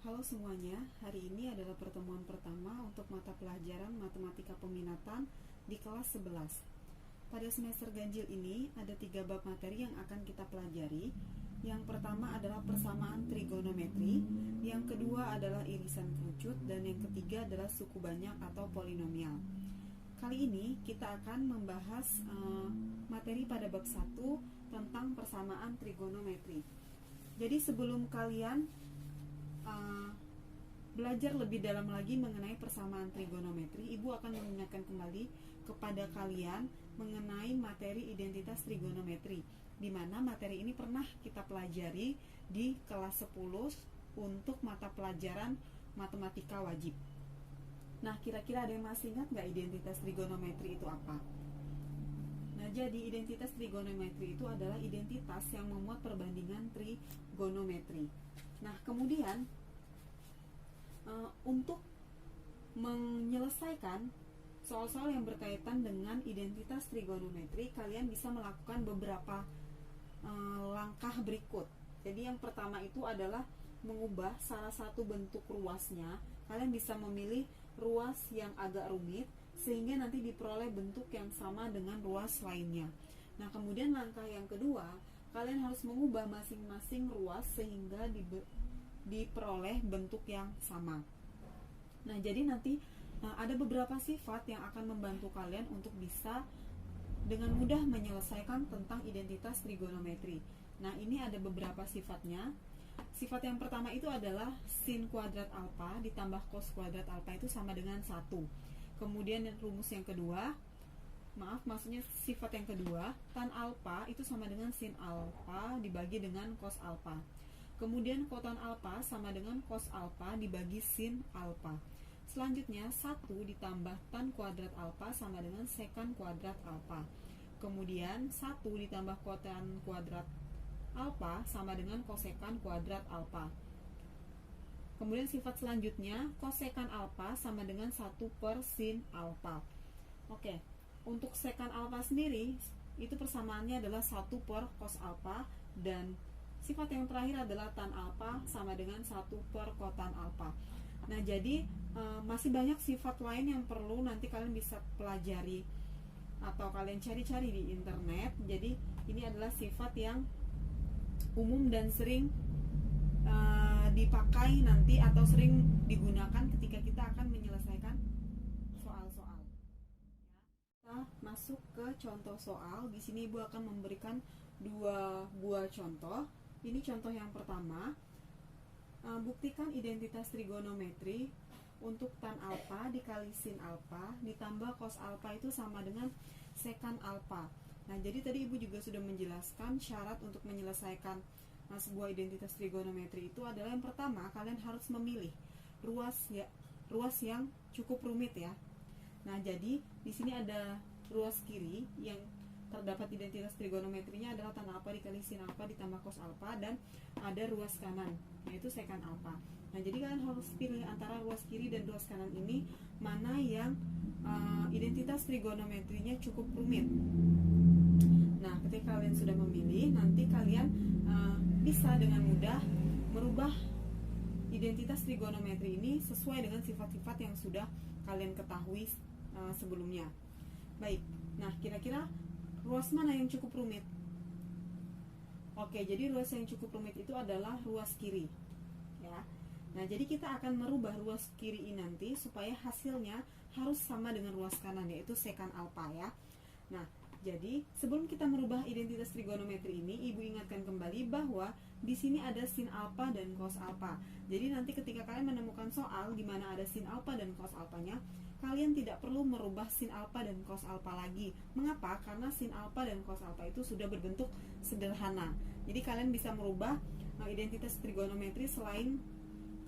Halo semuanya, hari ini adalah pertemuan pertama untuk mata pelajaran Matematika Peminatan di kelas 11. Pada semester ganjil ini ada 3 bab materi yang akan kita pelajari. Yang pertama adalah persamaan trigonometri, yang kedua adalah irisan kerucut, dan yang ketiga adalah suku banyak atau polinomial. Kali ini kita akan membahas materi pada bab 1 tentang persamaan trigonometri. Jadi sebelum kalian belajar lebih dalam lagi mengenai persamaan trigonometri, Ibu akan mengingatkan kembali kepada kalian mengenai materi identitas trigonometri, di mana materi ini pernah kita pelajari di kelas 10 untuk mata pelajaran matematika wajib. Nah, kira-kira ada yang masih ingat nggak identitas trigonometri itu apa? Nah, jadi identitas trigonometri itu adalah identitas yang memuat perbandingan trigonometri. Nah, kemudian untuk menyelesaikan soal-soal yang berkaitan dengan identitas trigonometri, kalian bisa melakukan beberapa langkah berikut. Jadi yang pertama itu adalah mengubah salah satu bentuk ruasnya. Kalian bisa memilih ruas yang agak rumit sehingga nanti diperoleh bentuk yang sama dengan ruas lainnya. Nah, kemudian langkah yang kedua, kalian harus mengubah masing-masing ruas sehingga diperoleh bentuk yang sama. Nah, jadi nanti ada beberapa sifat yang akan membantu kalian untuk bisa dengan mudah menyelesaikan tentang identitas trigonometri. Nah, ini ada beberapa sifatnya. Sifat yang pertama itu adalah sin kuadrat alfa ditambah cos kuadrat alfa itu sama dengan 1. Kemudian rumus yang kedua, sifat yang kedua, tan alfa itu sama dengan sin alfa dibagi dengan cos alfa. Kemudian kotan alfa sama dengan cos alfa dibagi sin alfa. Selanjutnya 1 ditambah tan kuadrat alfa sama dengan sekan kuadrat alfa. Kemudian 1 ditambah kotan kuadrat alfa sama dengan kosekan kuadrat alfa. Kemudian sifat selanjutnya, kosekan alfa sama dengan 1 per sin alfa. Oke, untuk sekan alfa sendiri itu persamaannya adalah 1 per cos alfa, dan sifat yang terakhir adalah tan alfa sama dengan 1 per kotan alfa. Nah, jadi masih banyak sifat lain yang perlu nanti kalian bisa pelajari atau kalian cari-cari di internet. Jadi ini adalah sifat yang umum dan sering dipakai nanti atau sering digunakan ketika kita akan menyelesaikan soal-soal. Kita masuk ke contoh soal. Di sini Ibu akan memberikan 2 buah contoh. Ini contoh yang pertama. Buktikan identitas trigonometri untuk tan alfa dikali sin alfa ditambah cos alfa itu sama dengan sekan alfa. Nah, jadi tadi Ibu juga sudah menjelaskan syarat untuk menyelesaikan sebuah identitas trigonometri itu adalah yang pertama, kalian harus memilih ruas yang cukup rumit ya. Nah, jadi di sini ada ruas kiri yang terdapat identitas trigonometrinya adalah tan alfa dikali sin alfa ditambah cos alfa, dan ada ruas kanan yaitu sekan alfa. Nah, jadi kalian harus pilih antara ruas kiri dan ruas kanan ini mana yang identitas trigonometrinya cukup rumit. Nah, ketika kalian sudah memilih, nanti kalian bisa dengan mudah merubah identitas trigonometri ini sesuai dengan sifat-sifat yang sudah kalian ketahui sebelumnya. Baik, nah kira-kira ruas mana yang cukup rumit? Oke, jadi ruas yang cukup rumit itu adalah ruas kiri ya. Nah, jadi kita akan merubah ruas kiri ini nanti supaya hasilnya harus sama dengan ruas kanan, yaitu sekan alfa ya. Nah, jadi sebelum kita merubah identitas trigonometri ini, Ibu ingatkan kembali bahwa di sini ada sin alfa dan cos alfa. Jadi nanti ketika kalian menemukan soal di mana ada sin alfa dan cos alfanya, kalian tidak perlu merubah sin alfa dan cos alfa lagi. Mengapa? Karena sin alfa dan cos alfa itu sudah berbentuk sederhana. Jadi kalian bisa merubah identitas trigonometri selain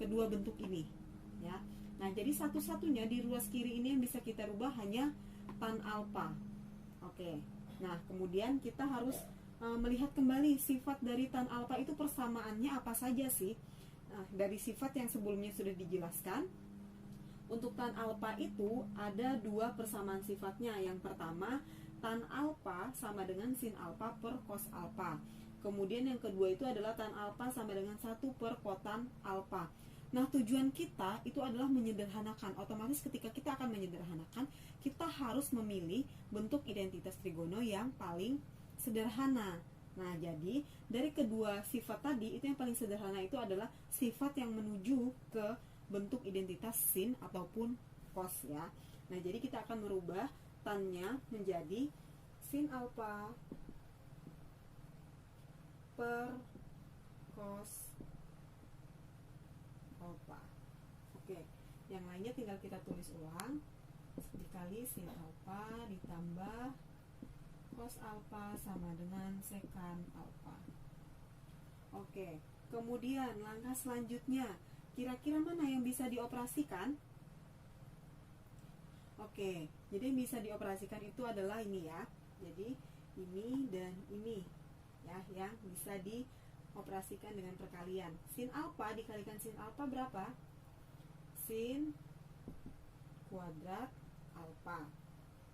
kedua bentuk ini ya. Nah, jadi satu-satunya di ruas kiri ini yang bisa kita rubah hanya tan alfa. Oke. Nah, kemudian kita harus melihat kembali sifat dari tan alfa itu persamaannya apa saja sih. Nah, dari sifat yang sebelumnya sudah dijelaskan, untuk tan alfa itu ada 2 persamaan sifatnya. Yang pertama, tan alfa sama dengan sin alfa per cos alfa. Kemudian yang kedua itu adalah tan alfa sama dengan 1 per kotan alfa. Nah, tujuan kita itu adalah menyederhanakan. Otomatis ketika kita akan menyederhanakan, kita harus memilih bentuk identitas trigono yang paling sederhana. Nah, jadi dari kedua sifat tadi, itu yang paling sederhana itu adalah sifat yang menuju ke bentuk identitas sin ataupun cos ya. Nah, jadi kita akan merubah tannya menjadi sin alfa per cos alfa. Oke, yang lainnya tinggal kita tulis ulang. Dikali sin alfa ditambah cos alfa sama dengan sekan alfa. Oke, kemudian langkah selanjutnya, kira-kira mana yang bisa dioperasikan? Oke, jadi yang bisa dioperasikan itu adalah ini ya. Jadi ini dan ini ya, yang bisa dioperasikan dengan perkalian. Sin alfa dikalikan sin alfa berapa? Sin kuadrat alfa.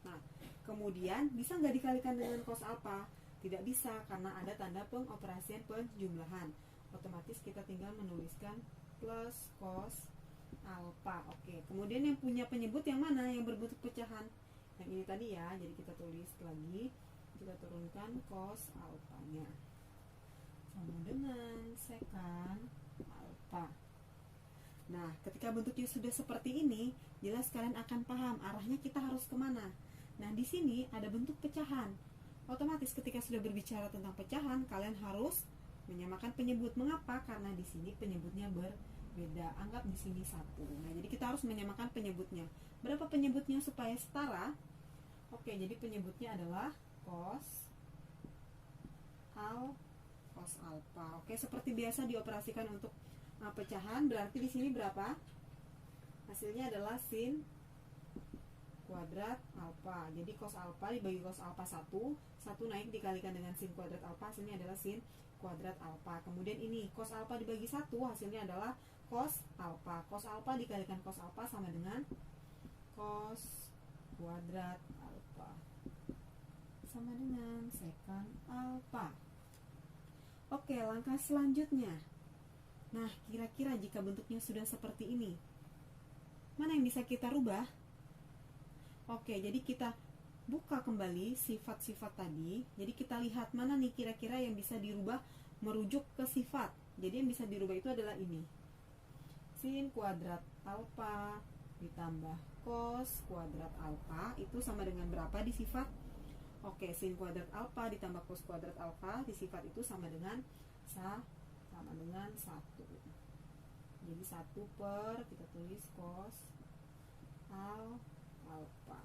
Nah, kemudian bisa nggak dikalikan dengan cos alfa? Tidak bisa, karena ada tanda pengoperasian penjumlahan. Otomatis kita tinggal menuliskan plus cos alfa. Oke, kemudian yang punya penyebut yang mana? Yang berbentuk pecahan. Yang ini tadi ya, jadi kita tulis lagi, kita turunkan cos alfanya sama dengan sekan alfa. Nah, ketika bentuknya sudah seperti ini, jelas kalian akan paham arahnya kita harus kemana. Nah, di sini ada bentuk pecahan. Otomatis ketika sudah berbicara tentang pecahan, kalian harus menyamakan penyebut. Mengapa? Karena di sini penyebutnya berbeda. Anggap di sini 1. Nah, jadi kita harus menyamakan penyebutnya. Berapa penyebutnya supaya setara? Oke, jadi penyebutnya adalah cos alfa. Oke, seperti biasa dioperasikan untuk pecahan. Berarti di sini berapa? Hasilnya adalah sin kuadrat alfa. Jadi cos alfa dibagi cos alfa 1 naik dikalikan dengan sin kuadrat alfa, hasilnya adalah sin kuadrat alfa. Kemudian ini cos alfa dibagi 1, hasilnya adalah cos alfa. Cos alfa dikalikan cos alfa sama dengan cos kuadrat alfa sama dengan sekan alfa. Oke, langkah selanjutnya. Nah, kira-kira jika bentuknya sudah seperti ini, mana yang bisa kita rubah? Oke, jadi kita buka kembali sifat-sifat tadi. Jadi kita lihat mana nih kira-kira yang bisa dirubah merujuk ke sifat. Jadi yang bisa dirubah itu adalah ini. Sin kuadrat alfa ditambah cos kuadrat alfa itu sama dengan berapa di sifat? Oke, sin kuadrat alfa ditambah cos kuadrat alfa di sifat itu sama dengan 1. Jadi 1 per, kita tulis cos alfa.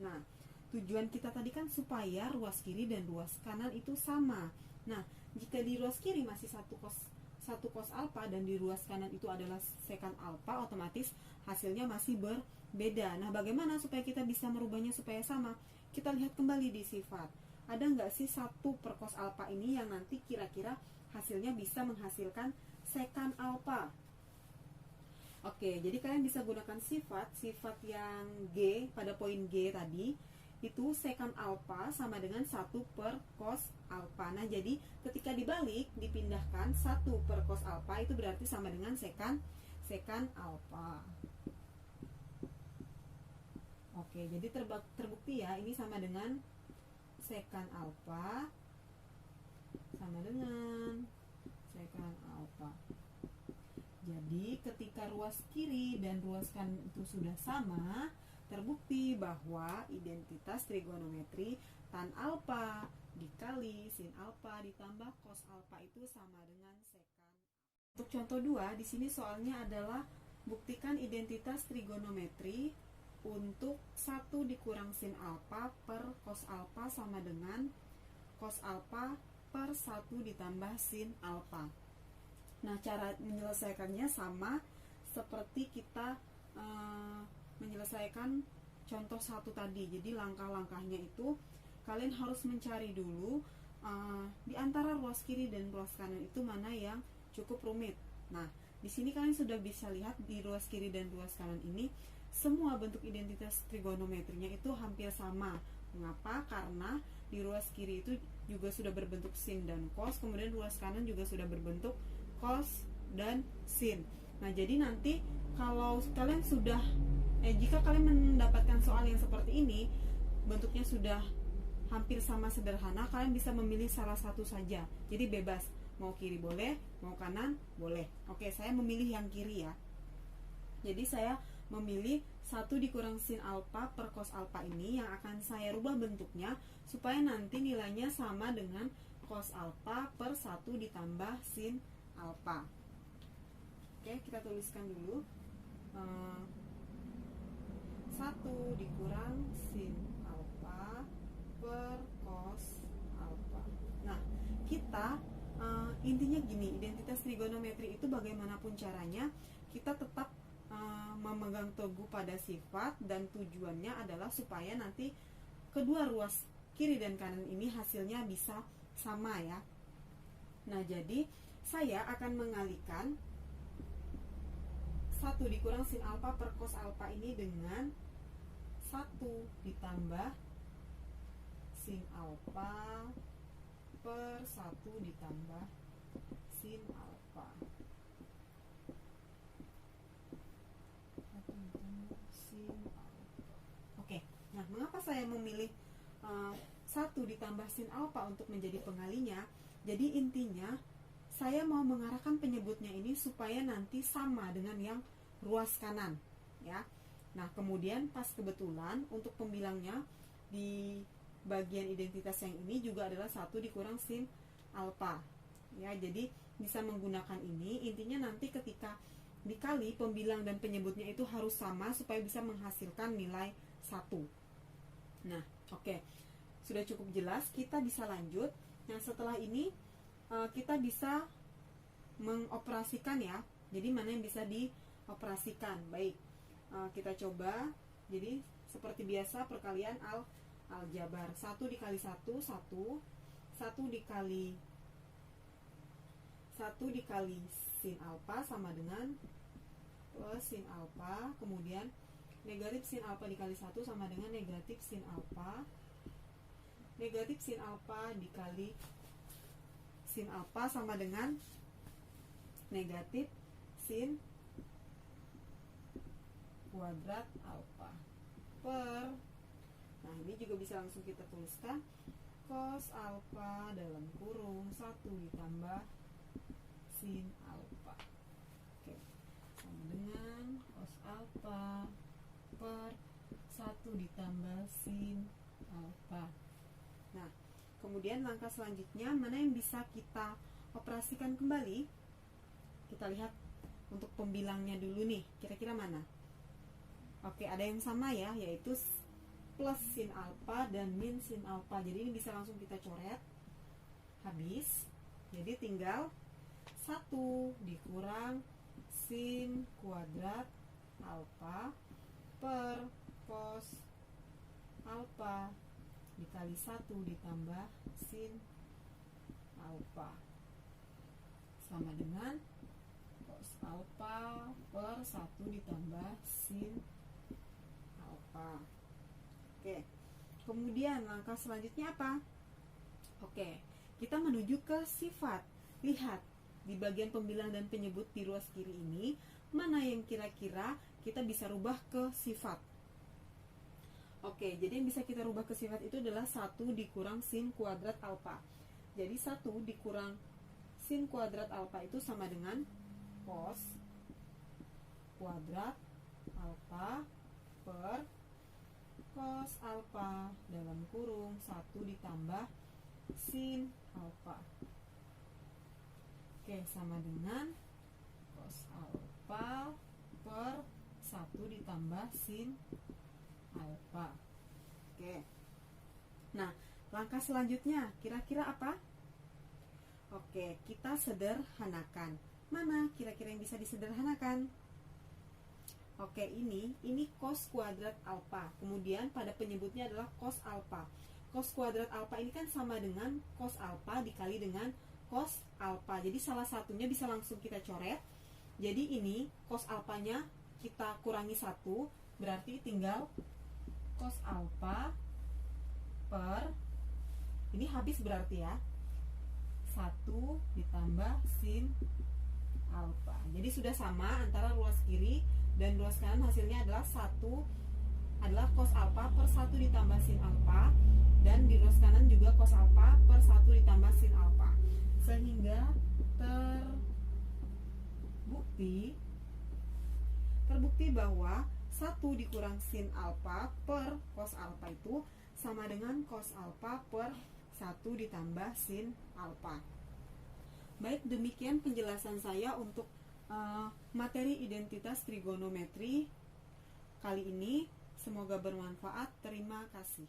Nah, tujuan kita tadi kan supaya ruas kiri dan ruas kanan itu sama. Nah, jika di ruas kiri masih 1 cos alfa dan di ruas kanan itu adalah sekan alfa, otomatis hasilnya masih berbeda. Nah, bagaimana supaya kita bisa merubahnya supaya sama? Kita lihat kembali di sifat. Ada nggak sih 1 per cos alfa ini yang nanti kira-kira hasilnya bisa menghasilkan sekan alfa? Oke, jadi kalian bisa gunakan sifat yang G pada poin G tadi. Itu sekan alfa sama dengan 1 per cos alfa. Nah, jadi ketika dibalik, dipindahkan 1 per cos alfa itu berarti sama dengan sekan alfa. Oke, jadi terbukti ya, ini sama dengan sekan alfa sama dengan sekan alfa. Jadi ketika ruas kiri dan ruas kanan itu sudah sama, terbukti bahwa identitas trigonometri tan alfa dikali sin alfa ditambah cos alfa itu sama dengan sekan. Untuk contoh 2, di sini soalnya adalah buktikan identitas trigonometri untuk 1 dikurang sin alfa per cos alfa sama dengan cos alfa per 1 ditambah sin alfa. Nah, cara menyelesaikannya sama seperti kita menyelesaikan contoh 1 tadi. Jadi langkah-langkahnya itu kalian harus mencari dulu di antara ruas kiri dan ruas kanan itu mana yang cukup rumit. Nah, di sini kalian sudah bisa lihat di ruas kiri dan ruas kanan ini semua bentuk identitas trigonometrinya itu hampir sama. Mengapa? Karena di ruas kiri itu juga sudah berbentuk sin dan cos, kemudian ruas kanan juga sudah berbentuk cos dan sin. Nah, jadi nanti kalau kalian sudah jika kalian mendapatkan soal yang seperti ini, bentuknya sudah hampir sama sederhana, kalian bisa memilih salah satu saja. Jadi bebas, mau kiri boleh, mau kanan boleh. Oke, saya memilih yang kiri ya. Jadi saya memilih 1 dikurang sin alfa per cos alfa ini yang akan saya rubah bentuknya supaya nanti nilainya sama dengan cos alfa per 1 ditambah sin alfa. Oke, kita tuliskan dulu. 1 dikurang sin alfa per cos alfa. Nah, kita intinya gini, identitas trigonometri itu bagaimanapun caranya kita tetap memegang teguh pada sifat, dan tujuannya adalah supaya nanti kedua ruas kiri dan kanan ini hasilnya bisa sama ya. Nah, jadi saya akan mengalihkan 1 dikurang sin alfa per cos alfa ini dengan 1 ditambah sin alfa per 1 ditambah sin alfa. Oke, nah mengapa saya memilih 1 ditambah sin alfa untuk menjadi pengalinya? Jadi intinya saya mau mengarahkan penyebutnya ini supaya nanti sama dengan yang ruas kanan ya. Nah, kemudian pas kebetulan untuk pembilangnya di bagian identitas yang ini juga adalah 1 dikurang sin alfa ya. Jadi bisa menggunakan ini. Intinya nanti ketika dikali, pembilang dan penyebutnya itu harus sama supaya bisa menghasilkan nilai 1. Nah, oke. Sudah cukup jelas, kita bisa lanjut. Nah, setelah ini kita bisa mengoperasikan ya. Jadi mana yang bisa dioperasikan? Baik, kita coba. Jadi seperti biasa perkalian aljabar. 1 dikali 1, 1. 1 dikali sin alfa sama dengan plus sin alfa. Kemudian negatif sin alfa dikali 1 sama dengan negatif sin alfa. Negatif sin alfa dikali sin alfa sama dengan negatif sin kuadrat alfa per, nah ini juga bisa langsung kita tuliskan, cos alfa dalam kurung 1 ditambah sin alfa. Oke, sama dengan cos alfa per 1 ditambah sin alfa. Nah, kemudian langkah selanjutnya mana yang bisa kita operasikan kembali? Kita lihat untuk pembilangnya dulu nih, kira-kira mana? Oke, ada yang sama ya, yaitu plus sin alfa dan min sin alfa. Jadi ini bisa langsung kita coret. Habis. Jadi tinggal 1 dikurang sin kuadrat alfa per cos alfa dikali 1 ditambah sin alfa sama dengan cos alfa per 1 ditambah sin alfa. Oke, kemudian langkah selanjutnya apa? Oke, kita menuju ke sifat. Lihat di bagian pembilang dan penyebut di ruas kiri ini, mana yang kira-kira kita bisa rubah ke sifat. Oke, jadi yang bisa kita rubah ke sifat itu adalah 1 dikurang sin kuadrat alfa. Jadi 1 dikurang sin kuadrat alfa itu sama dengan cos kuadrat alfa per cos alfa dalam kurung 1 ditambah sin alfa. Oke, sama dengan cos alfa per 1 ditambah sin alfa. Oke. Nah, langkah selanjutnya kira-kira apa? Oke, kita sederhanakan. Mana kira-kira yang bisa disederhanakan? Oke, ini cos kuadrat alfa. Kemudian pada penyebutnya adalah cos alfa. Cos kuadrat alfa ini kan sama dengan cos alfa dikali dengan cos alfa. Jadi salah satunya bisa langsung kita coret. Jadi ini cos alfanya kita kurangi 1, berarti tinggal cos alfa per, ini habis berarti ya, 1 ditambah sin alfa. Jadi sudah sama antara ruas kiri dan ruas kanan, hasilnya adalah cos alfa per 1 ditambah sin alfa, dan di ruas kanan juga cos alfa per 1 ditambah sin alfa. Sehingga terbukti bahwa 1 dikurang sin alfa per cos alfa itu sama dengan cos alfa per 1 ditambah sin alfa. Baik, demikian penjelasan saya untuk materi identitas trigonometri kali ini. Semoga bermanfaat. Terima kasih.